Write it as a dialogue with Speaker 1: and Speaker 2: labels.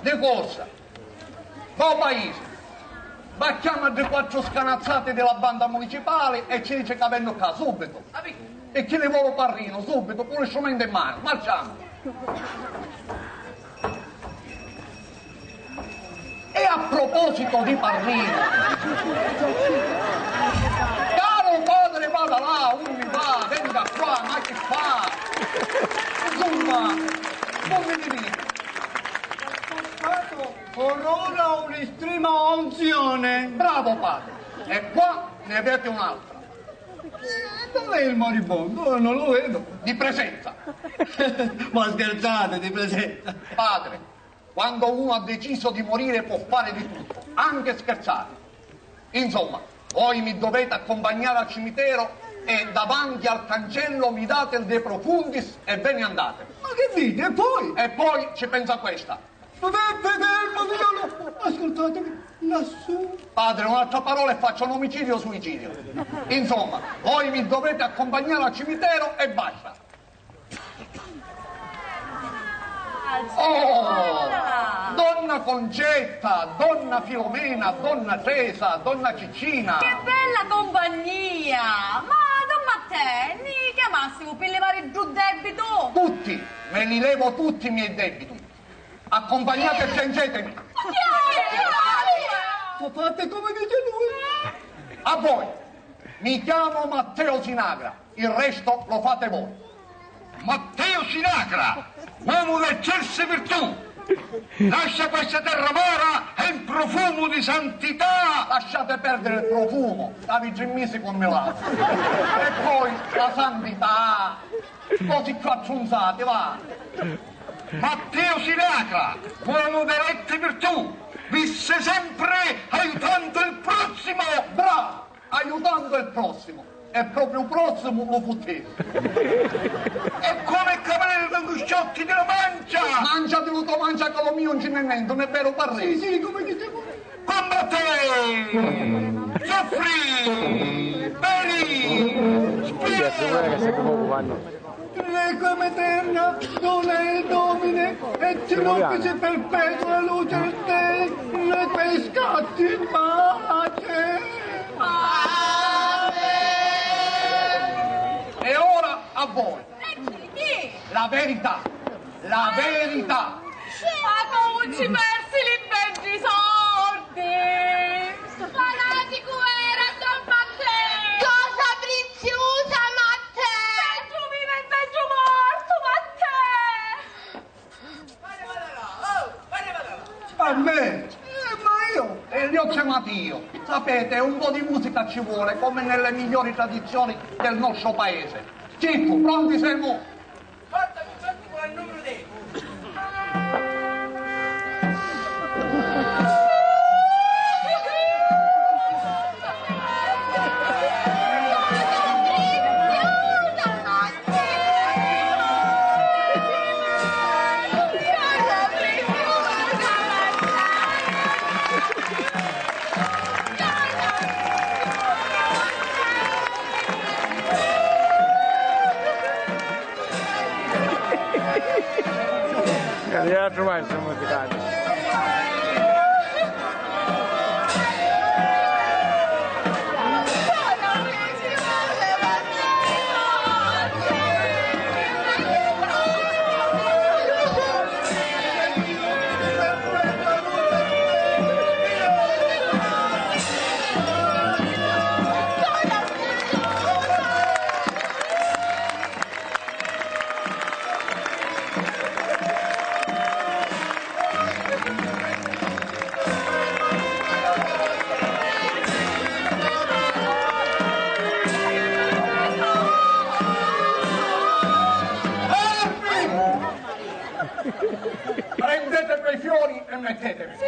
Speaker 1: di corsa, va paese, va chiama di 4 scanazzate della banda municipale e ci dice che vengo qua subito. E chi ne vuole parrino, subito, con lo strumento in mano, marciamo. E a proposito di parrino, caro padre, vada là, uno mi va, venga qua, ma che fa? Insomma, non mi dica.
Speaker 2: Per ora un'estrema unzione.
Speaker 1: Bravo padre, e qua ne avete un'altra.
Speaker 2: Dov'è il moribondo? Non lo vedo.
Speaker 1: Di presenza.
Speaker 2: Ma scherzate, di presenza.
Speaker 1: Padre, quando uno ha deciso di morire può fare di tutto, anche scherzare. Insomma, voi mi dovete accompagnare al cimitero e davanti al cancello mi date il De Profundis e ve ne andate.
Speaker 2: Ma che dite? E poi?
Speaker 1: E poi ci pensa questa.
Speaker 2: Ascoltatemi, lassù.
Speaker 1: Padre, un'altra parola e faccio un omicidio o suicidio. Insomma, voi mi dovete accompagnare al cimitero e basta. Oh, donna Concetta, donna Filomena, donna Teresa, donna Ciccina.
Speaker 3: Che bella compagnia! Ma Don Matteo, ne chiamassimo per levare giù debito?
Speaker 1: Tutti, me li levo tutti i miei debiti. Accompagnate e piangetemi.
Speaker 2: Fate come dice lui.
Speaker 1: A voi, mi chiamo Matteo Sinagra, il resto lo fate voi.
Speaker 4: Matteo Sinagra, uomo d'eccelsa virtù, lascia questa terra mora e il profumo di santità.
Speaker 1: Lasciate perdere il profumo, stavi gimmisi con melato. E poi la santità, così cacciunzate, va.
Speaker 4: Matteo Sinagra, uomo d'elette virtù, visse sempre aiutando il prossimo.
Speaker 1: Bravo, aiutando il prossimo. E proprio prossimo lo fottete.
Speaker 4: E come il cavaliere d'Angusciotti della Mancia.
Speaker 1: Mangia tenuto, mangia con lo mio un cinennento, non è vero parere.
Speaker 2: Sì, come dicevo.
Speaker 4: Combatte, soffri, beni, spiri.
Speaker 2: Requiem eterna, non è il Domine, e ci non si perpetua la luce del te, le quei scatti in pace.
Speaker 1: E ora a voi.
Speaker 3: Chi?
Speaker 1: La verità. La verità.
Speaker 3: Ma come ci persi li beggi soldi? Fanatico era Don Matteo! Cosa preziosa, Matteo! Peggio vivo e peggio morto, Matteo!
Speaker 2: A me? Ma io?
Speaker 1: E li ho chiamati io. Sapete, un po' di musica ci vuole, come nelle migliori tradizioni del nostro paese. Cicco, pronti siamo?
Speaker 4: Guarda, con il numero dei.
Speaker 5: Я тримаюся музикально.
Speaker 1: Prendete quei fiori e mettetevi.
Speaker 3: Sì,